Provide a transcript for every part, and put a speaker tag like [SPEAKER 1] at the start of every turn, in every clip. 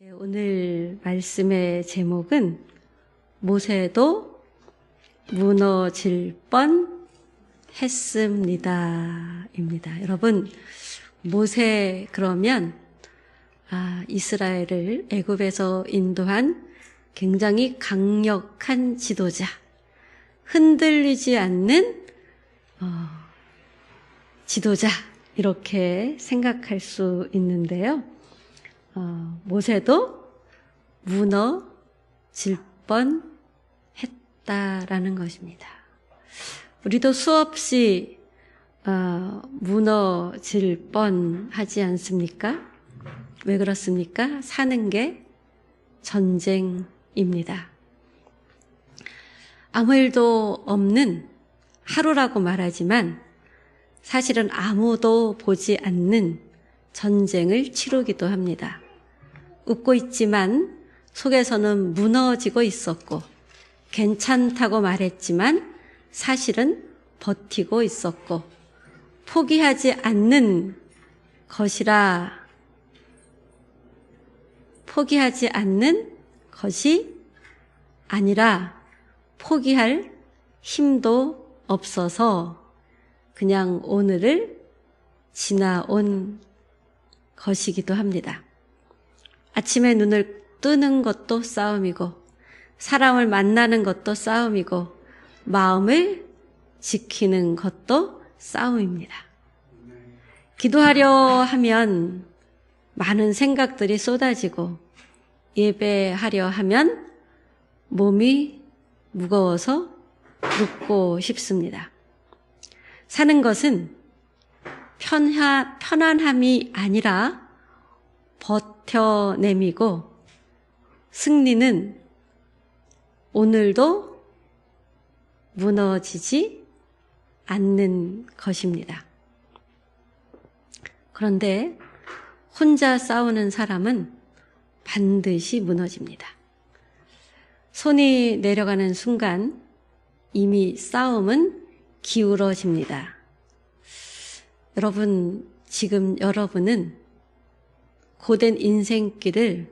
[SPEAKER 1] 오늘 말씀의 제목은 모세도 무너질 뻔 했습니다 입니다. 여러분, 모세 그러면 이스라엘을 애굽에서 인도한 굉장히 강력한 지도자, 흔들리지 않는 지도자, 이렇게 생각할 수 있는데요. 모세도 무너질 뻔 했다라는 것입니다. 우리도 수없이 무너질 뻔 하지 않습니까? 왜 그렇습니까? 사는 게 전쟁입니다. 아무 일도 없는 하루라고 말하지만 사실은 아무도 보지 않는 전쟁을 치르기도 합니다. 웃고 있지만 속에서는 무너지고 있었고, 괜찮다고 말했지만 사실은 버티고 있었고, 포기하지 않는 것이라 포기하지 않는 것이 아니라 포기할 힘도 없어서 그냥 오늘을 지나온 것이기도 합니다. 아침에 눈을 뜨는 것도 싸움이고, 사람을 만나는 것도 싸움이고, 마음을 지키는 것도 싸움입니다. 기도하려 하면 많은 생각들이 쏟아지고, 예배하려 하면 몸이 무거워서 눕고 싶습니다. 사는 것은 편안함이 아니라 버텨내미고, 승리는 오늘도 무너지지 않는 것입니다. 그런데 혼자 싸우는 사람은 반드시 무너집니다. 손이 내려가는 순간 이미 싸움은 기울어집니다. 여러분, 지금 여러분은 고된 인생길을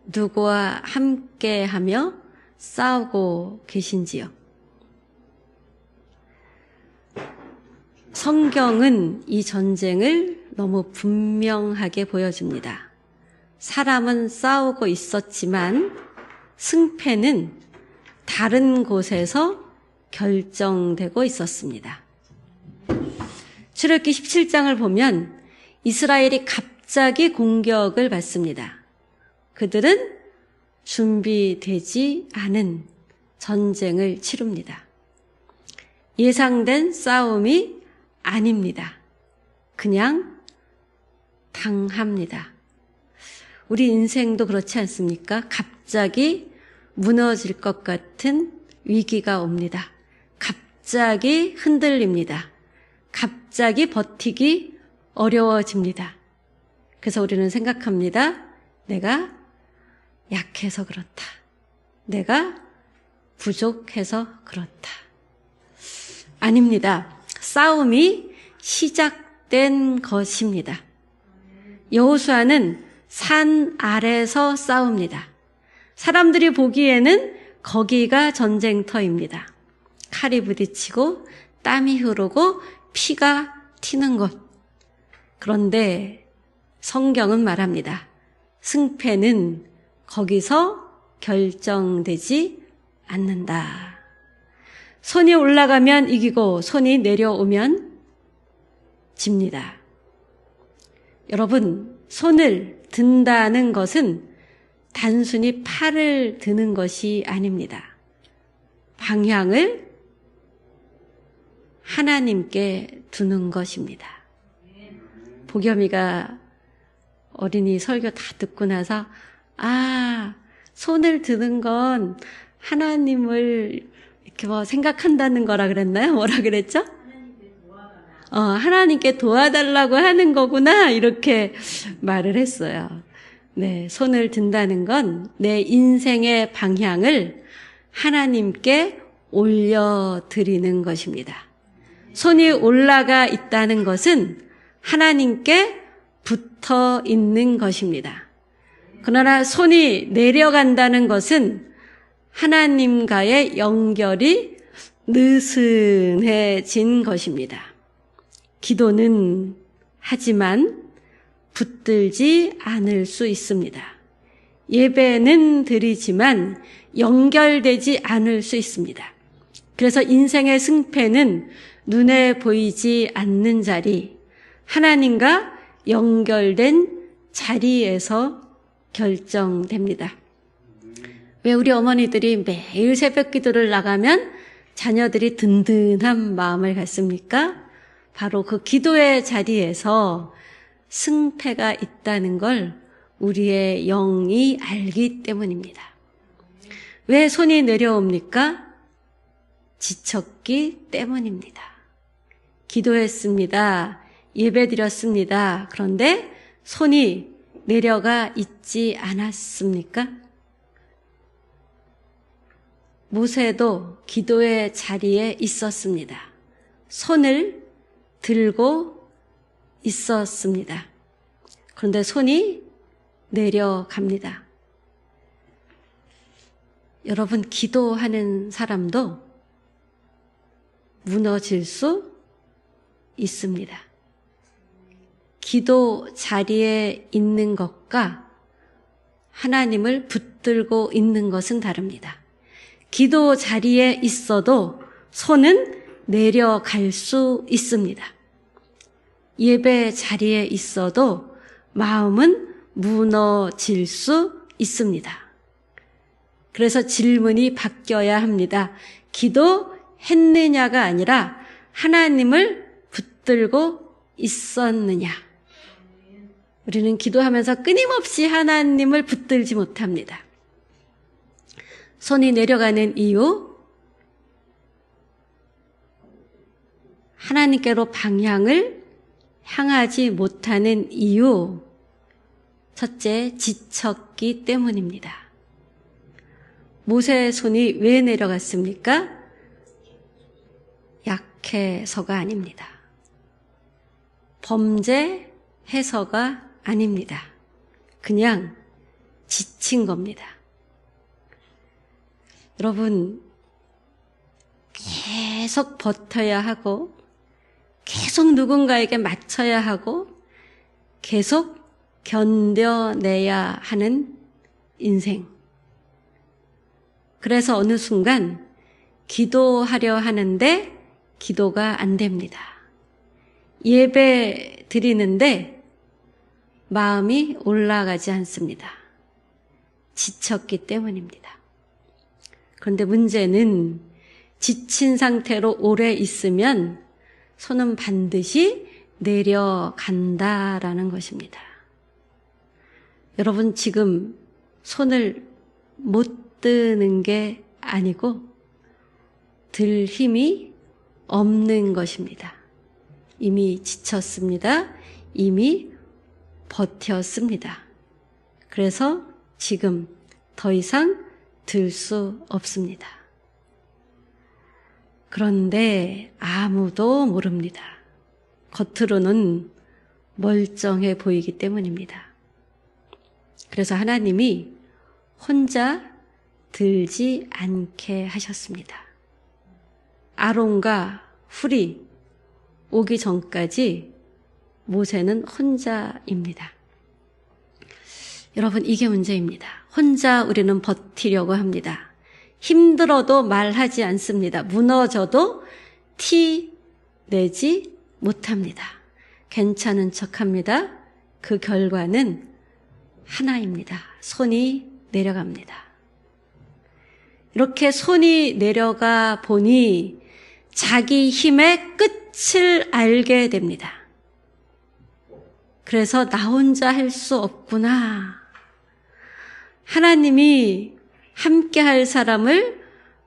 [SPEAKER 1] 누구와 함께하며 싸우고 계신지요? 성경은 이 전쟁을 너무 분명하게 보여줍니다. 사람은 싸우고 있었지만 승패는 다른 곳에서 결정되고 있었습니다. 출애굽기 17장을 보면 이스라엘이 갑자기 공격을 받습니다. 그들은 준비되지 않은 전쟁을 치릅니다. 예상된 싸움이 아닙니다. 그냥 당합니다. 우리 인생도 그렇지 않습니까? 갑자기 무너질 것 같은 위기가 옵니다. 갑자기 흔들립니다. 갑자기 버티기 어려워집니다. 그래서 우리는 생각합니다. 내가 약해서 그렇다. 내가 부족해서 그렇다. 아닙니다. 싸움이 시작된 것입니다. 여호수아는 산 아래서 싸웁니다. 사람들이 보기에는 거기가 전쟁터입니다. 칼이 부딪히고 땀이 흐르고 피가 튀는 곳. 그런데 성경은 말합니다. 승패는 거기서 결정되지 않는다. 손이 올라가면 이기고 손이 내려오면 집니다. 여러분, 손을 든다는 것은 단순히 팔을 드는 것이 아닙니다. 방향을 하나님께 두는 것입니다. 보겸이가 어린이 설교 다 듣고 나서 손을 드는 건 하나님을 이렇게 생각한다는 거라 그랬나요? 뭐라 그랬죠? 하나님께 도와달라고 하는 거구나, 이렇게 말을 했어요. 네, 손을 든다는 건 내 인생의 방향을 하나님께 올려드리는 것입니다. 손이 올라가 있다는 것은 하나님께 붙어 있는 것입니다. 그러나 손이 내려간다는 것은 하나님과의 연결이 느슨해진 것입니다. 기도는 하지만 붙들지 않을 수 있습니다. 예배는 드리지만 연결되지 않을 수 있습니다. 그래서 인생의 승패는 눈에 보이지 않는 자리, 하나님과 연결된 자리에서 결정됩니다. 왜 우리 어머니들이 매일 새벽 기도를 나가면 자녀들이 든든한 마음을 갖습니까? 바로 그 기도의 자리에서 승패가 있다는 걸 우리의 영이 알기 때문입니다. 왜 손이 내려옵니까? 지쳤기 때문입니다. 기도했습니다. 예배드렸습니다. 그런데 손이 내려가 있지 않았습니까? 모세도 기도의 자리에 있었습니다. 손을 들고 있었습니다. 그런데 손이 내려갑니다. 여러분, 기도하는 사람도 무너질 수 있습니다. 기도 자리에 있는 것과 하나님을 붙들고 있는 것은 다릅니다. 기도 자리에 있어도 손은 내려갈 수 있습니다. 예배 자리에 있어도 마음은 무너질 수 있습니다. 그래서 질문이 바뀌어야 합니다. 기도했느냐가 아니라 하나님을 붙들고 있었느냐. 우리는 기도하면서 끊임없이 하나님을 붙들지 못합니다. 손이 내려가는 이유, 하나님께로 방향을 향하지 못하는 이유, 첫째, 지쳤기 때문입니다. 모세의 손이 왜 내려갔습니까? 약해서가 아닙니다. 범죄해서가 아닙니다. 그냥 지친 겁니다. 여러분, 계속 버텨야 하고, 계속 누군가에게 맞춰야 하고, 계속 견뎌내야 하는 인생. 그래서 어느 순간 기도하려 하는데 기도가 안 됩니다. 예배 드리는데 마음이 올라가지 않습니다. 지쳤기 때문입니다. 그런데 문제는 지친 상태로 오래 있으면 손은 반드시 내려간다라는 것입니다. 여러분, 지금 손을 못 드는 게 아니고 들 힘이 없는 것입니다. 이미 지쳤습니다. 이미 버텼습니다. 그래서 지금 더 이상 들 수 없습니다. 그런데 아무도 모릅니다. 겉으로는 멀쩡해 보이기 때문입니다. 그래서 하나님이 혼자 들지 않게 하셨습니다. 아론과 훌이 오기 전까지 모세는 혼자입니다. 여러분, 이게 문제입니다. 혼자 우리는 버티려고 합니다. 힘들어도 말하지 않습니다. 무너져도 티 내지 못합니다. 괜찮은 척합니다. 그 결과는 하나입니다. 손이 내려갑니다. 이렇게 손이 내려가 보니 자기 힘의 끝을 알게 됩니다. 그래서 나 혼자 할 수 없구나. 하나님이 함께 할 사람을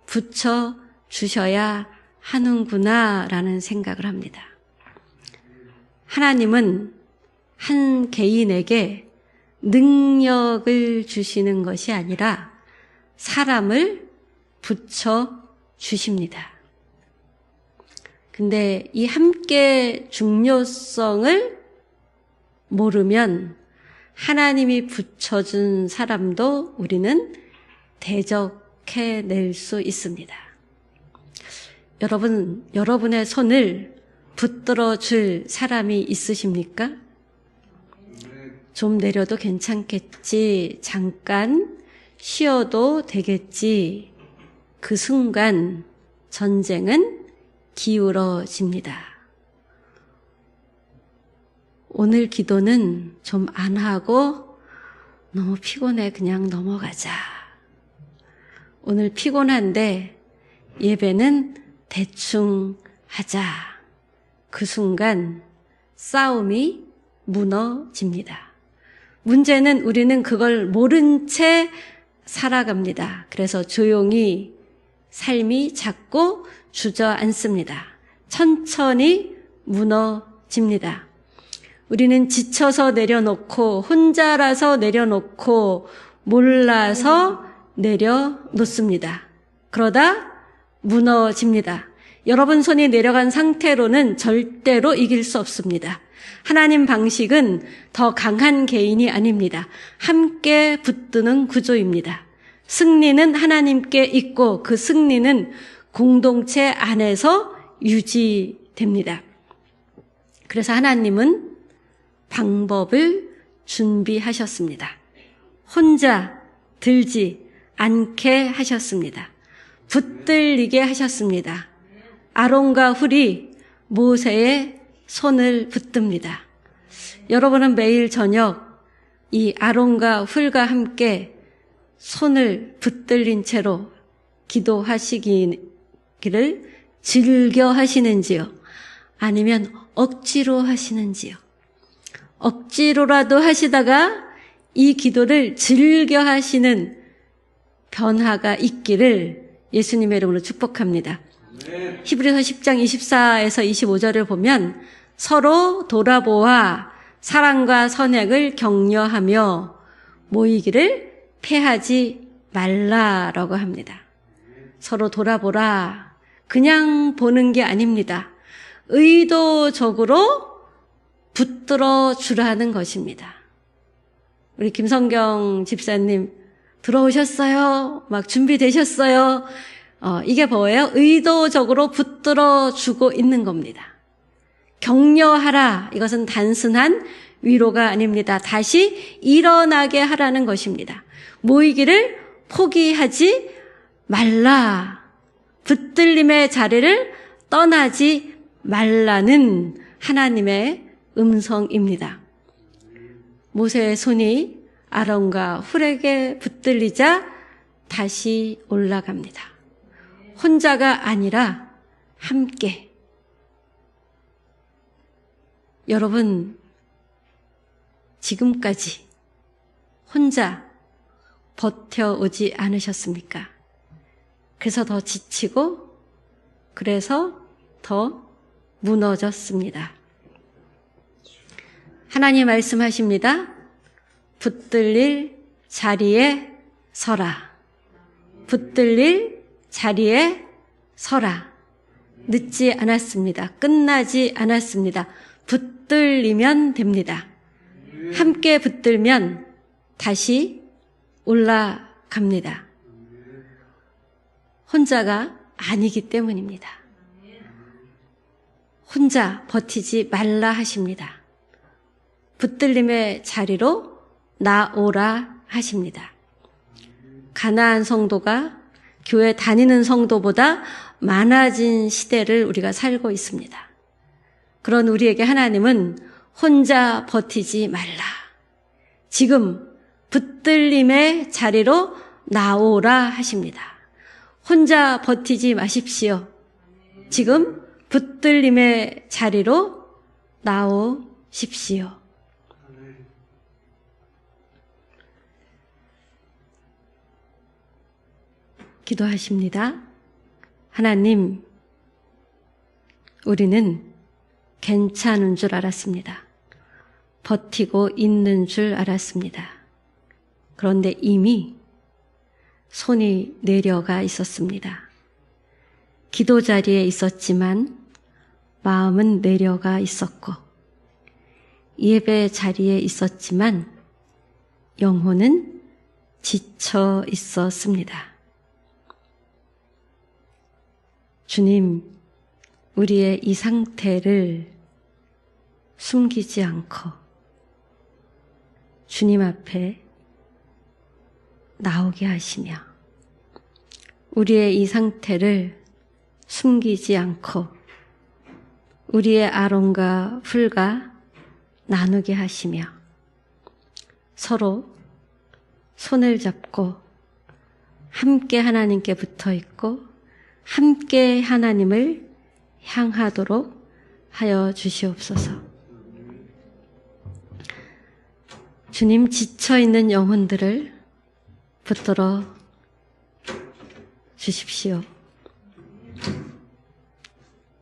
[SPEAKER 1] 붙여 주셔야 하는구나 라는 생각을 합니다. 하나님은 한 개인에게 능력을 주시는 것이 아니라 사람을 붙여 주십니다. 근데 이 함께 중요성을 모르면 하나님이 붙여준 사람도 우리는 대적해낼 수 있습니다. 여러분, 여러분의 손을 붙들어 줄 사람이 있으십니까? 좀 내려도 괜찮겠지, 잠깐 쉬어도 되겠지. 그 순간 전쟁은 기울어집니다. 오늘 기도는 좀 안 하고 너무 피곤해, 그냥 넘어가자. 오늘 피곤한데 예배는 대충 하자. 그 순간 싸움이 무너집니다. 문제는 우리는 그걸 모른 채 살아갑니다. 그래서 조용히 삶이 자꾸 주저앉습니다. 천천히 무너집니다. 우리는 지쳐서 내려놓고, 혼자라서 내려놓고, 몰라서 내려놓습니다. 그러다 무너집니다. 여러분 손이 내려간 상태로는 절대로 이길 수 없습니다. 하나님 방식은 더 강한 개인이 아닙니다. 함께 붙드는 구조입니다. 승리는 하나님께 있고 그 승리는 공동체 안에서 유지됩니다. 그래서 하나님은 방법을 준비하셨습니다. 혼자 들지 않게 하셨습니다. 붙들리게 하셨습니다. 아론과 훌이 모세의 손을 붙듭니다. 여러분은 매일 저녁 이 아론과 훌과 함께 손을 붙들린 채로 기도하시기를 즐겨 하시는지요? 아니면 억지로 하시는지요? 억지로라도 하시다가 이 기도를 즐겨 하시는 변화가 있기를 예수님의 이름으로 축복합니다. 히브리서 10장 24에서 25절을 보면 서로 돌아보아 사랑과 선행을 격려하며 모이기를 패하지 말라라고 합니다. 서로 돌아보라. 그냥 보는 게 아닙니다. 의도적으로 붙들어 주라는 것입니다. 우리 김성경 집사님 들어오셨어요? 막 준비되셨어요? 이게 뭐예요? 의도적으로 붙들어 주고 있는 겁니다. 격려하라. 이것은 단순한 위로가 아닙니다. 다시 일어나게 하라는 것입니다. 모이기를 포기하지 말라. 붙들림의 자리를 떠나지 말라는 하나님의 음성입니다. 모세의 손이 아론과 훌에게 붙들리자 다시 올라갑니다. 혼자가 아니라 함께. 여러분, 지금까지 혼자 버텨오지 않으셨습니까? 그래서 더 지치고, 그래서 더 무너졌습니다. 하나님 말씀하십니다. 붙들릴 자리에 서라. 붙들릴 자리에 서라. 늦지 않았습니다. 끝나지 않았습니다. 붙들리면 됩니다. 함께 붙들면 다시 올라갑니다. 혼자가 아니기 때문입니다. 혼자 버티지 말라 하십니다. 붙들림의 자리로 나오라 하십니다. 가나안 성도가 교회 다니는 성도보다 많아진 시대를 우리가 살고 있습니다. 그런 우리에게 하나님은 혼자 버티지 말라. 지금 붙들림의 자리로 나오라 하십니다. 혼자 버티지 마십시오. 지금 붙들림의 자리로 나오십시오. 기도하십니다. 하나님, 우리는 괜찮은 줄 알았습니다. 버티고 있는 줄 알았습니다. 그런데 이미 손이 내려가 있었습니다. 기도 자리에 있었지만 마음은 내려가 있었고, 예배 자리에 있었지만 영혼은 지쳐 있었습니다. 주님, 우리의 이 상태를 숨기지 않고 주님 앞에 나오게 하시며 우리의 이 상태를 숨기지 않고 우리의 아론과 훌과 나누게 하시며 서로 손을 잡고 함께 하나님께 붙어 있고 함께 하나님을 향하도록 하여 주시옵소서. 주님, 지쳐있는 영혼들을 붙들어 주십시오.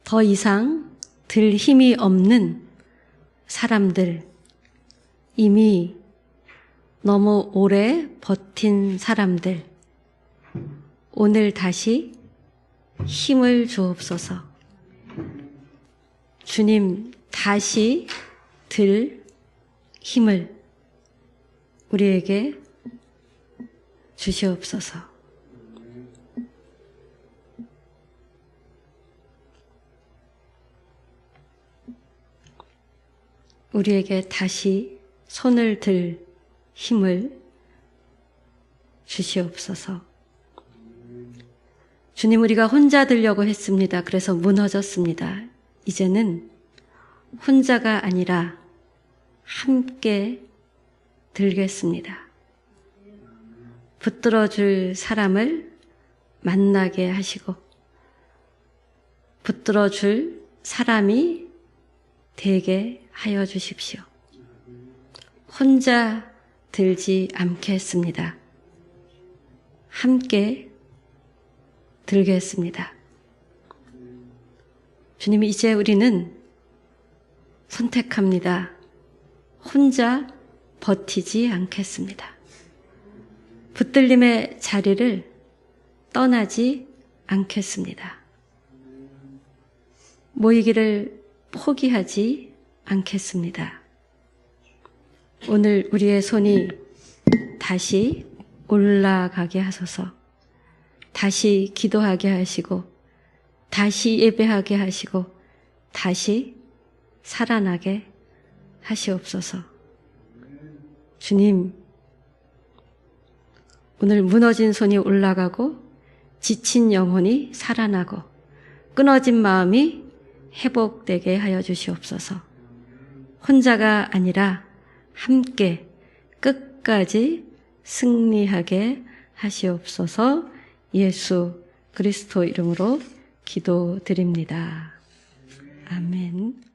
[SPEAKER 1] 더 이상 들 힘이 없는 사람들, 이미 너무 오래 버틴 사람들, 오늘 다시 힘을 주옵소서. 주님, 다시 들 힘을 우리에게 주시옵소서. 우리에게 다시 손을 들 힘을 주시옵소서. 주님, 우리가 혼자 들려고 했습니다. 그래서 무너졌습니다. 이제는 혼자가 아니라 함께 들겠습니다. 붙들어줄 사람을 만나게 하시고 붙들어줄 사람이 되게 하여 주십시오. 혼자 들지 않겠습니다. 함께 들겠습니다. 주님, 이제 우리는 선택합니다. 혼자 버티지 않겠습니다. 붙들림의 자리를 떠나지 않겠습니다. 모이기를 포기하지 않겠습니다. 오늘 우리의 손이 다시 올라가게 하소서. 다시 기도하게 하시고 다시 예배하게 하시고 다시 살아나게 하시옵소서. 주님, 오늘 무너진 손이 올라가고 지친 영혼이 살아나고 끊어진 마음이 회복되게 하여 주시옵소서. 혼자가 아니라 함께 끝까지 승리하게 하시옵소서. 예수 그리스도 이름으로 기도드립니다. 아멘.